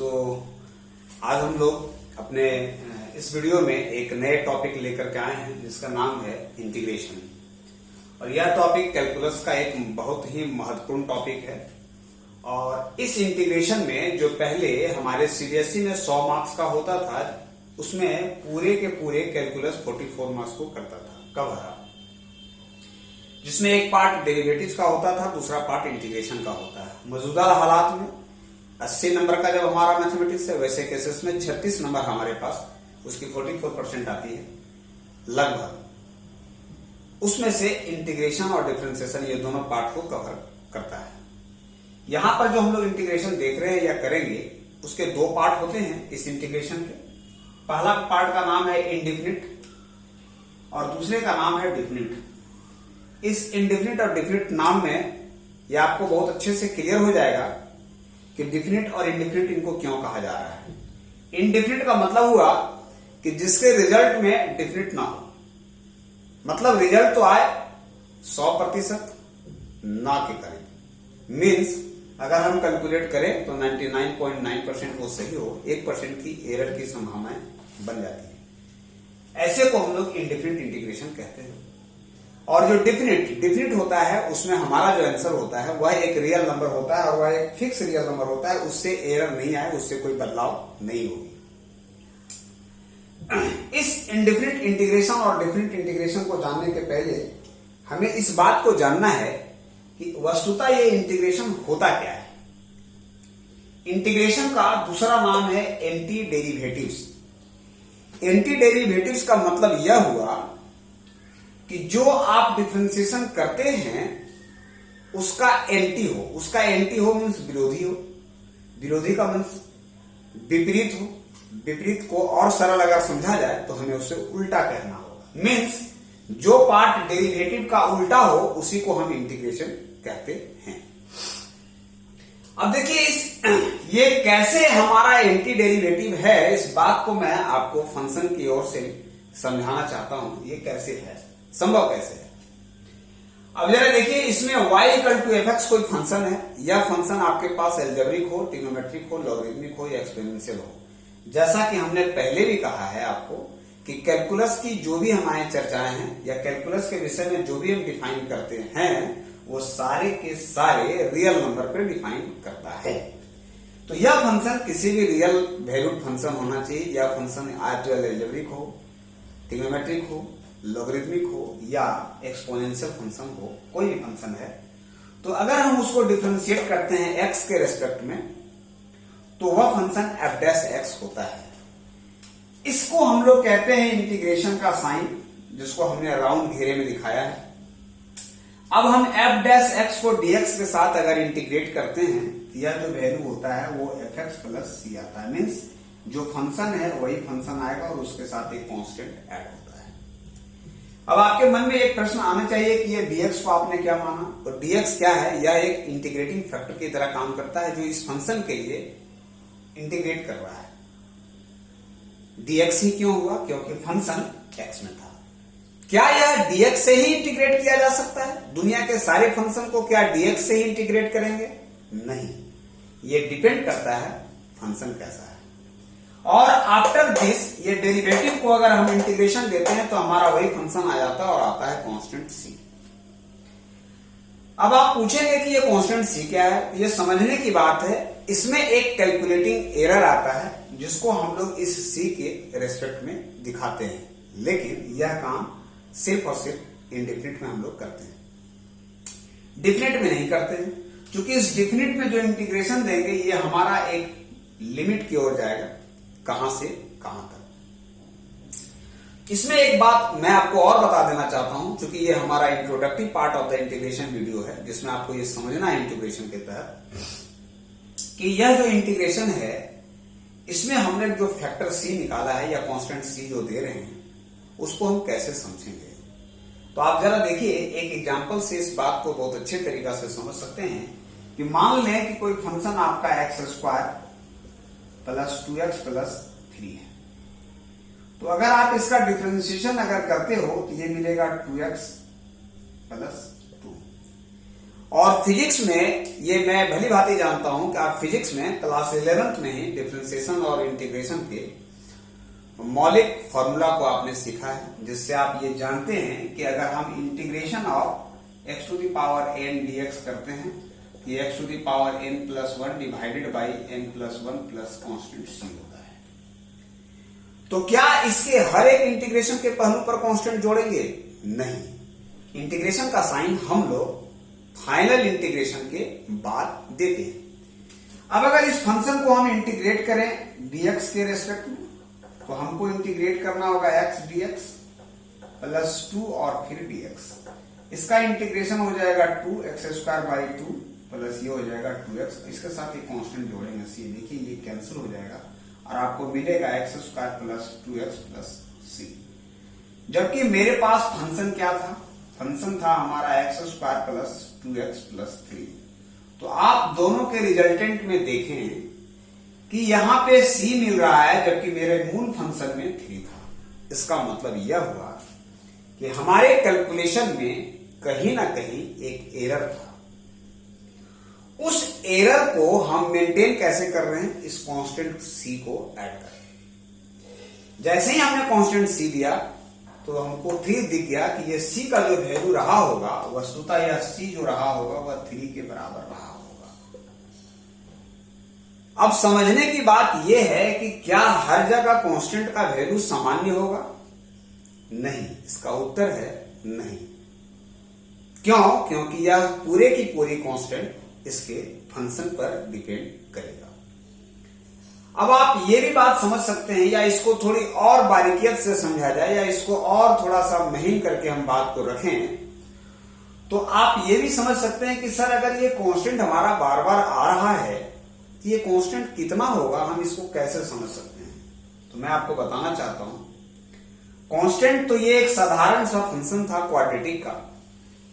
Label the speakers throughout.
Speaker 1: आज हम लोग अपने इस वीडियो में एक नए टॉपिक लेकर के आए हैं जिसका नाम है इंटीग्रेशन। और यह टॉपिक कैलकुलस का एक बहुत ही महत्वपूर्ण टॉपिक है। और इस इंटीग्रेशन में जो पहले हमारे सीबीएसई में 100 मार्क्स का होता था, उसमें पूरे के पूरे कैलकुलस 44 मार्क्स को करता था, कवर, जिसमें एक पार्ट डेरिवेटिव्स का होता था, दूसरा पार्ट इंटीग्रेशन का होता है। मौजूदा हालात में 80 नंबर का जब हमारा मैथमेटिक्स है, वैसे केसेस में 36 नंबर हमारे पास, उसकी 44% आती है लगभग। उसमें से इंटीग्रेशन और डिफरेंशिएशन ये दोनों पार्ट को कवर करता है। यहां पर जो हम लोग इंटीग्रेशन देख रहे हैं या करेंगे, उसके दो पार्ट होते हैं इस इंटीग्रेशन के। पहला पार्ट का नाम है इंडेफिनिट और दूसरे का नाम है डिफिनिट। इस इंडेफिनिट और डिफिनिट नाम में यह आपको बहुत अच्छे से क्लियर हो जाएगा कि डिफिनिट और इंडेफिनिट इनको क्यों कहा जा रहा है। इंडेफिनिट का मतलब हुआ कि जिसके रिजल्ट में डिफिनिट ना हो, मतलब रिजल्ट तो आए 100% ना के करीब। मीन्स अगर हम कैलकुलेट करें तो 99.9% वो सही हो, 1% की एरर की संभावनाएं बन जाती है। ऐसे को हम लोग इंडेफिनिट इंटीग्रेशन कहते हैं। और जो डिफिनिट होता है, उसमें हमारा जो आंसर होता है वह एक रियल नंबर होता है और वह एक फिक्स रियल नंबर होता है, उससे एरर नहीं आए, उससे कोई बदलाव नहीं होगी। इस इंडेफिनिट इंटीग्रेशन और डिफिनिट इंटीग्रेशन को जानने के पहले हमें इस बात को जानना है कि वस्तुतः ये इंटीग्रेशन होता क्या है। इंटीग्रेशन का दूसरा नाम है एंटी डेरिवेटिव्स। एंटी डेरिवेटिव्स का मतलब यह हुआ कि जो आप डिफरेंशिएशन करते हैं उसका एंटी हो। उसका एंटी हो मीन्स विरोधी हो, विरोधी का मीन्स विपरीत हो। विपरीत को और सरल अगर समझा जाए तो हमें उससे उल्टा कहना होगा। मीन्स जो पार्ट डेरिवेटिव का उल्टा हो उसी को हम इंटीग्रेशन कहते हैं। अब देखिए ये कैसे हमारा एंटी डेरिवेटिव है, इस बात को मैं आपको फंक्शन की ओर से समझाना चाहता हूं। ये कैसे है, संभव कैसे है। अब जरा देखिए, इसमें y = fx कोई फंक्शन है। यह फंक्शन आपके पास एल्जेब्रिक हो, ट्रिग्नोमेट्रिक हो, लॉगरिथमिक हो या एक्सपोनेंशियल हो। जैसा कि हमने पहले भी कहा है आपको कि कैलकुलस की जो भी हमारी चर्चाएं हैं या कैलकुलस के विषय में जो भी हम डिफाइन करते हैं, वो सारे के सारे रियल नंबर पे डिफाइन करता है। तो यह फंक्शन किसी भी रियल वैल्यूड फंक्शन होना चाहिए। यह फंक्शन आज जो एल्जेब्रिक हो, ट्रिग्नोमेट्रिक हो, लॉगरिथमिक हो या एक्सपोनेंशियल फंक्शन हो, कोई भी फंक्शन है, तो अगर हम उसको डिफरेंशिएट करते हैं x के रेस्पेक्ट में, तो वह फंक्शन f' होता है। इसको हम लोग कहते हैं इंटीग्रेशन का साइन, जिसको हमने राउंड घेरे में दिखाया है। अब हम f' को dx के साथ अगर इंटीग्रेट करते हैं, यह जो वैल्यू होता है वो fx + c आता है। मीन्स जो फंक्शन है वही फंक्शन आएगा और उसके साथ एक कांस्टेंट ऐड होता है। अब आपके मन में एक प्रश्न आना चाहिए कि ये dx को आपने क्या माना। तो dx क्या है? यह एक इंटीग्रेटिंग फैक्टर की तरह काम करता है जो इस फंक्शन के लिए इंटीग्रेट कर रहा है। dx ही क्यों हुआ? क्योंकि फंक्शन x में था। क्या यह dx से ही इंटीग्रेट किया जा सकता है? दुनिया के सारे फंक्शन को क्या dx से ही इंटीग्रेट करेंगे? नहीं, ये डिपेंड करता है फंक्शन कैसा है। और आफ्टर दिस ये डेरिवेटिव को अगर हम इंटीग्रेशन देते हैं तो हमारा वही फंक्शन आ जाता है और आता है कांस्टेंट c। अब आप पूछेंगे कि ये कांस्टेंट c क्या है? ये समझने की बात है। इसमें एक कैलकुलेटिंग एरर आता है जिसको हम लोग इस c के रेस्पेक्ट में दिखाते हैं, लेकिन यह काम सिर्फ और सिर्फ इंडेफिनिट में हम लोग करते हैं, डिफिनिट में नहीं करते हैं। क्योंकि इस डिफिनिट में जो इंटीग्रेशन देंगे ये हमारा एक लिमिट की ओर जाएगा, कहां से कहां तक। इसमें एक बात मैं आपको और बता देना चाहता हूं, क्योंकि ये हमारा introductive part of the integration video है, जिसमें आपको ये समझना है इंटीग्रेशन के तहत कि यह जो इंटीग्रेशन है, इसमें हमने जो फैक्टर c निकाला है या कांस्टेंट c जो दे रहे हैं, उसको हम कैसे समझेंगे। तो आप जरा देखिए, एक एग्जांपल से इस बात को बहुत अच्छे तरीका से समझ सकते हैं कि मान लें कि कोई फंक्शन आपका x² + 2x + 3 है। तो अगर आप इसका डिफरेंशिएशन अगर करते हो तो ये मिलेगा 2x + 2। और फिजिक्स में ये मैं भली भांति जानता हूं कि आप फिजिक्स में क्लास 11th में ही डिफरेंशिएशन और इंटीग्रेशन के मौलिक फॉर्मूला को आपने सीखा है, जिससे आप ये जानते हैं कि अगर हम integration of x to the power n dx करते हैं कि x to the power n plus 1 divided by n plus 1 plus constant c होता है। तो क्या इसके हर एक इंटीग्रेशन के पहलू पर कॉन्स्टेंट जोड़ेंगे? नहीं, इंटीग्रेशन का साइन हम लोग फाइनल इंटीग्रेशन के बाद देते हैं। अब अगर इस फंक्शन को हम इंटीग्रेट करें dx के रेस्पेक्ट में, तो हमको इंटीग्रेट करना होगा x dx प्लस 2 और फिर dx। इसका इंटीग्रेशन हो जाएगा 2x स्क्वायर बाई 2 प्लस ये हो जाएगा 2x। इसके साथ एक कांस्टेंट जोड़ेंगे c, देखिए ये कैंसिल हो जाएगा और आपको मिलेगा x square plus 2x plus c। जबकि मेरे पास फंक्शन क्या था? फंक्शन था हमारा x square plus 2x plus 3। तो आप दोनों के रिजल्टेंट में देखें कि यहां पे c मिल रहा है जबकि मेरे मूल फंक्शन में 3 था। इसका मतलब यह हुआ कि हमारे कैलकुलेशन में कहीं ना कहीं एक एरर था। उस एरर को हम मेंटेन कैसे कर रहे हैं? इस कांस्टेंट c को ऐड करें। जैसे ही हमने कांस्टेंट c दिया तो हमको 3 दिख गया कि ये c का जो वैल्यू रहा होगा, वस्तुतः यह c जो रहा होगा वह 3 के बराबर रहा होगा। अब समझने की बात यह है कि क्या हर जगह कांस्टेंट का वैल्यू सामान्य होगा? नहीं, इसका उत्तर है नहीं। क्यों? क्योंकि यह पूरे की पूरी कांस्टेंट इसके फंक्शन पर डिपेंड करेगा। अब आप ये भी बात समझ सकते हैं, या इसको थोड़ी और बारीकियत से समझा जाए, या इसको और थोड़ा सा महीन करके हम बात को रखें, तो आप ये भी समझ सकते हैं कि सर अगर ये कांस्टेंट हमारा बार बार आ रहा है तो ये कांस्टेंट कितना होगा, हम इसको कैसे समझ सकते हैं? तो मैं आपको बताना चाहता हूं, कांस्टेंट तो ये एक साधारण सा फंक्शन था क्वाड्रेटिक का,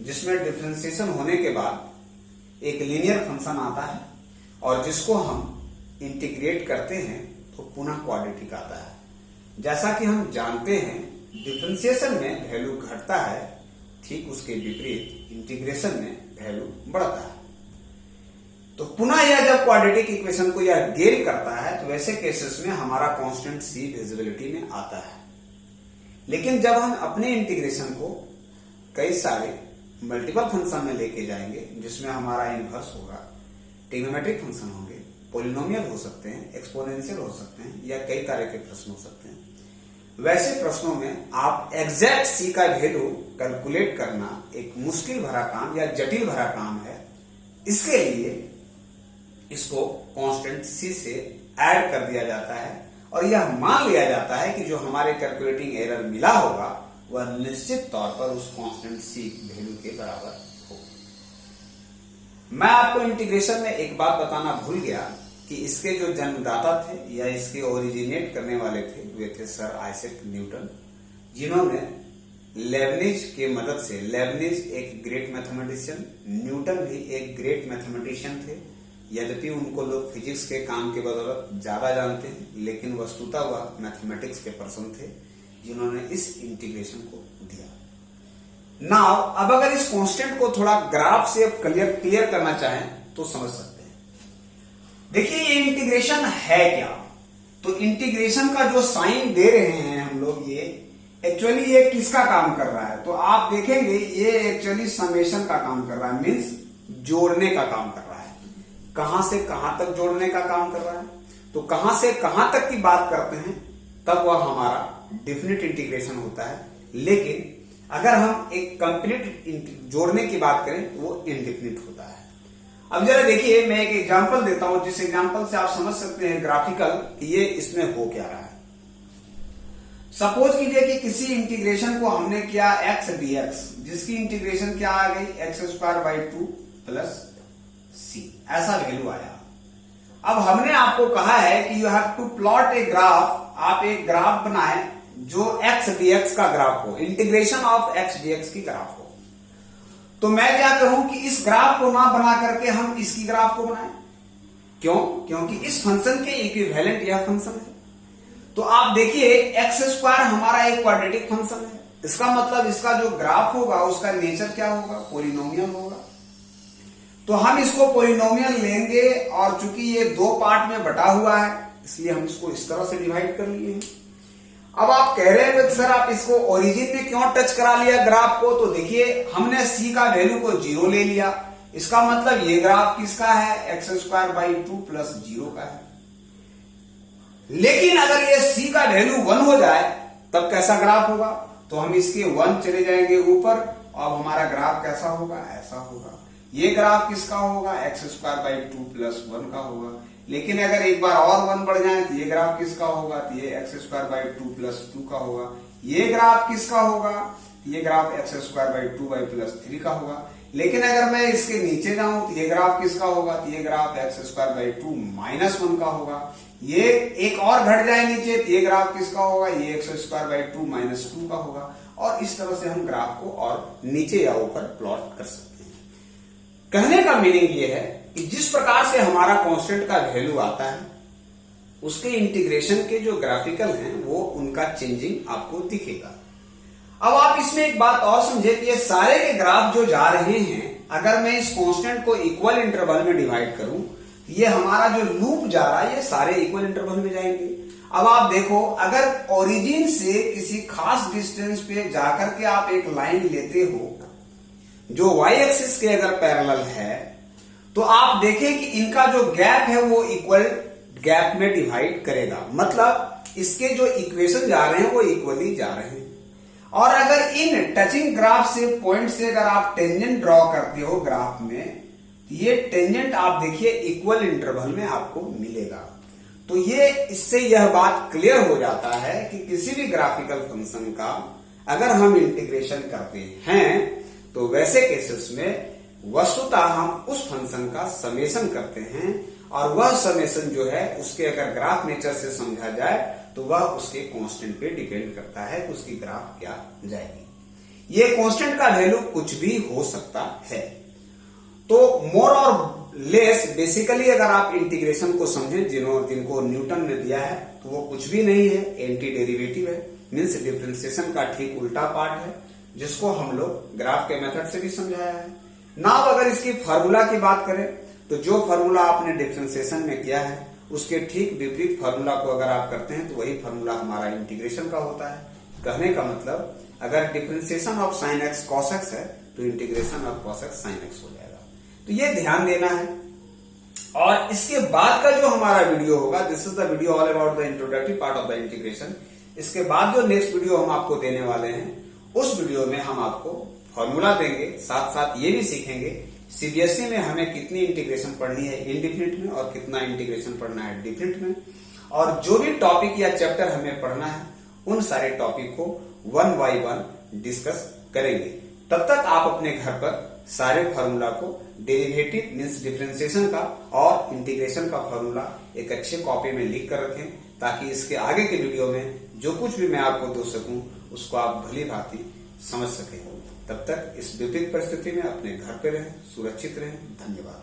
Speaker 1: जिसमें डिफरेंशिएशन होने के बाद एक लीनियर फंक्शन आता है और जिसको हम इंटीग्रेट करते हैं तो पुनः क्वाड्रेटिक आता है। जैसा कि हम जानते हैं डिफरेंशिएशन में वैल्यू घटता है, ठीक उसके विपरीत इंटीग्रेशन में वैल्यू बढ़ता है। तो पुनः यह जब क्वाड्रेटिक इक्वेशन को यह गेन करता है तो वैसे केसेस में हमारा कांस्टेंट c विजिबिलिटी में आता है। लेकिन जब हम अपने इंटीग्रेशन को कई सारे मल्टीपल फंक्शन में लेके जाएंगे, जिसमें हमारा इनवर्स होगा, ट्रिग्नोमेट्रिक फंक्शन होंगे, पॉलिनोमियल हो सकते हैं, एक्सपोनेंशियल हो सकते हैं, या कई तरह के प्रश्न हो सकते हैं, वैसे प्रश्नों में आप एग्जैक्ट c का वैल्यू कैलकुलेट करना एक मुश्किल भरा काम या जटिल भरा काम है। इसके लिए इसको कांस्टेंट c से ऐड कर दिया जाता है और यह मान लिया जाता है कि जो हमारे कैलकुलेटिंग एरर मिला होगा वह निश्चित तौर पर उस कांस्टेंट c वैल्यू के बराबर हो। मैं आपको इंटीग्रेशन में एक बात बताना भूल गया कि इसके जो जन्मदाता थे या इसके ओरिजिनेट करने वाले थे वे थे सर आइजैक न्यूटन, जिन्होंने लेबनिज के मदद से, लेबनिज एक ग्रेट मैथमेटिशियन, न्यूटन भी एक ग्रेट मैथमेटिशियन थे। यद्यपि उनको लोग फिजिक्स के काम के बदौलत ज्यादा जानते हैं, लेकिन वस्तुतः वह मैथमेटिक्स के पर्सन थे जिन्होंने इस इंटीग्रेशन को दिया। नाउ अब अगर इस कांस्टेंट को थोड़ा ग्राफ से क्लियर करना चाहें तो समझ सकते हैं। देखिए ये इंटीग्रेशन है क्या? तो इंटीग्रेशन का जो साइन दे रहे हैं हम लोग, ये एक्चुअली ये किसका काम कर रहा है? तो आप देखेंगे ये एक्चुअली समेशन का काम कर रहा है, मीन्स जोड़ने का काम कर रहा है। कहां से कहां तक जोड़ने का काम कर रहा है? तो कहां से कहां तक की बात करते हैं तब वह हमारा डेफिनेट इंटीग्रेशन होता है, लेकिन अगर हम एक कंप्लीट जोड़ने की बात करें वो इनडेफिनिट होता है। अब जरा देखिए, मैं एक एग्जांपल देता हूं जिस एग्जांपल से आप समझ सकते हैं ग्राफिकल कि ये इसमें हो क्या रहा है। सपोज कीजिए कि किसी इंटीग्रेशन को हमने किया x dx, जिसकी इंटीग्रेशन क्या आ गई x square by 2 plus c, ऐसा वैल्यू आया। अब हमने आपको कहा है कि you have to plot a graph, आप एक ग्राफ बनाएं जो x dx का ग्राफ हो, इंटीग्रेशन ऑफ x dx की ग्राफ हो। तो मैं क्या करूं कि इस ग्राफ को ना बना करके हम इसकी ग्राफ को बनाएं। क्यों? क्योंकि इस फंक्शन के इक्विवेलेंट यह फंक्शन है। तो आप देखिए एक्स स्क्वायर हमारा एक क्वाड्रेटिक फंक्शन है, इसका मतलब इसका जो ग्राफ होगा उसका नेचर क्या होगा? पॉलिनोमियल होगा। तो हम इसको पॉलिनोमियल लेंगे और चूंकि ये दो पार्ट में बटा हुआ है इसलिए हम इसको इस तरह से डिवाइड कर लिए हैं। अब आप कह रहे हैं सर आप इसको ओरिजिन में क्यों टच करा लिया ग्राफ को, तो देखिए हमने c का वैल्यू को 0 ले लिया, इसका मतलब ये ग्राफ किसका है, x² 2 प्लस 0 का है। लेकिन अगर ये c का वैल्यू 1 हो जाए तब कैसा ग्राफ होगा, तो हम इसके 1 चले जाएंगे ऊपर, अब हमारा ग्राफ कैसा होगा, ऐसा होगा। ये ग्राफ किसका होगा, x² 2 प्लस 1 का होगा। लेकिन अगर एक बार और 1 बढ़ जाए तो ये ग्राफ किसका होगा, तो ये x² 2 प्लस 2 का होगा। ये ग्राफ किसका होगा, ये ग्राफ x² 2 प्लस 3 का होगा। लेकिन अगर मैं इसके नीचे जाऊं तो ये ग्राफ किसका होगा, तो ये ग्राफ x² 2 माइनस 1 का होगा। ये एक और घट जाए नीचे तो ये ग्राफ किसका होगा, ये x² 2 माइनस 2 का होगा। और इस तरह से हम ग्राफ को और नीचे या ऊपर प्लॉट कर सकते हैं। कहने का मीनिंग ये है कि जिस प्रकार से हमारा कांस्टेंट का वैल्यू आता है उसके इंटीग्रेशन के जो ग्राफिकल हैं वो उनका चेंजिंग आपको दिखेगा। अब आप इसमें एक बात और समझे कि ये सारे के ग्राफ जो जा रहे हैं अगर मैं इस कांस्टेंट को इक्वल इंटरवल में डिवाइड करूं तो ये हमारा जो लूप जा रहा है ये सारे इक्वल इंटरवल में जाएंगे। अब आप देखो अगर ओरिजिन से किसी खास डिस्टेंस पे जाकर के आप एक लाइन लेते हो जो y एक्सिस के अगर पैरेलल है तो आप देखें कि इनका जो गैप है वो इक्वल गैप में डिवाइड करेगा, मतलब इसके जो इक्वेशन जा रहे हैं वो इक्वली जा रहे हैं। और अगर इन टचिंग ग्राफ से पॉइंट से अगर आप टेंजेंट ड्रॉ करते हो ग्राफ में तो ये टेंजेंट आप देखिए इक्वल इंटरवल में आपको मिलेगा। तो ये इससे यह बात क्लियर हो जाता है कि किसी भी ग्राफिकल फंक्शन का अगर हम इंटीग्रेशन करते हैं तो वैसे केसेस में वस्तुतः हम उस फंक्शन का समेशन करते हैं और वह समेशन जो है उसके अगर ग्राफ नेचर से समझा जाए तो वह उसके कांस्टेंट पे डिपेंड करता है कि उसकी ग्राफ क्या जाएगी। ये कांस्टेंट का वैल्यू कुछ भी हो सकता है। तो मोर और लेस बेसिकली अगर आप इंटीग्रेशन को समझें जिनको न्यूटन ने दिया है तो वो कुछ भी नहीं है, एंटी डेरिवेटिव है, मीन्स डिफरेंशिएशन का ठीक उल्टा पार्ट है जिसको हम लोग ग्राफ के मेथड से भी समझाया है। नाउ अगर इसकी फार्मूला की बात करें तो जो फार्मूला आपने डिफरेंशिएशन में किया है उसके ठीक विपरीत फार्मूला को अगर आप करते हैं तो वही फार्मूला हमारा इंटीग्रेशन का होता है। कहने का मतलब अगर differentiation of sin x cos x है तो integration of cos x sin x हो जाएगा। तो ये ध्यान देना है। और इसके बाद का जो हमारा वीडियो होगा, this is the video all about the introductory part of the integration. इसके बाद जो नेक्स्ट वीडियो हम आपको देने वाले हैं उस वीडियो में हम आपको फॉर्मूला देंगे, साथ साथ ये भी सीखेंगे सीबीएसई में हमें कितनी इंटीग्रेशन पढ़नी है इनडिफिनिट में और कितना इंटीग्रेशन पढ़ना है डिफिनिट में। और जो भी टॉपिक या चैप्टर हमें पढ़ना है उन सारे टॉपिक को 1 by 1 डिस्कस करेंगे। तब तक आप अपने घर पर सारे फार्मूला को डेरिवेटिव मीन्स डिफरेंशिएशन का और इंटीग्रेशन का फार्मूला एक अच्छे कॉपी में लिख कर रखें ताकि इसके आगे के वीडियो में जो कुछ भी मैं आपको दे सकूं उसको आप भली भांति समझ सकें। तब तक इस विपरीत परिस्थिति में अपने घर पे रहें, सुरक्षित रहें। धन्यवाद।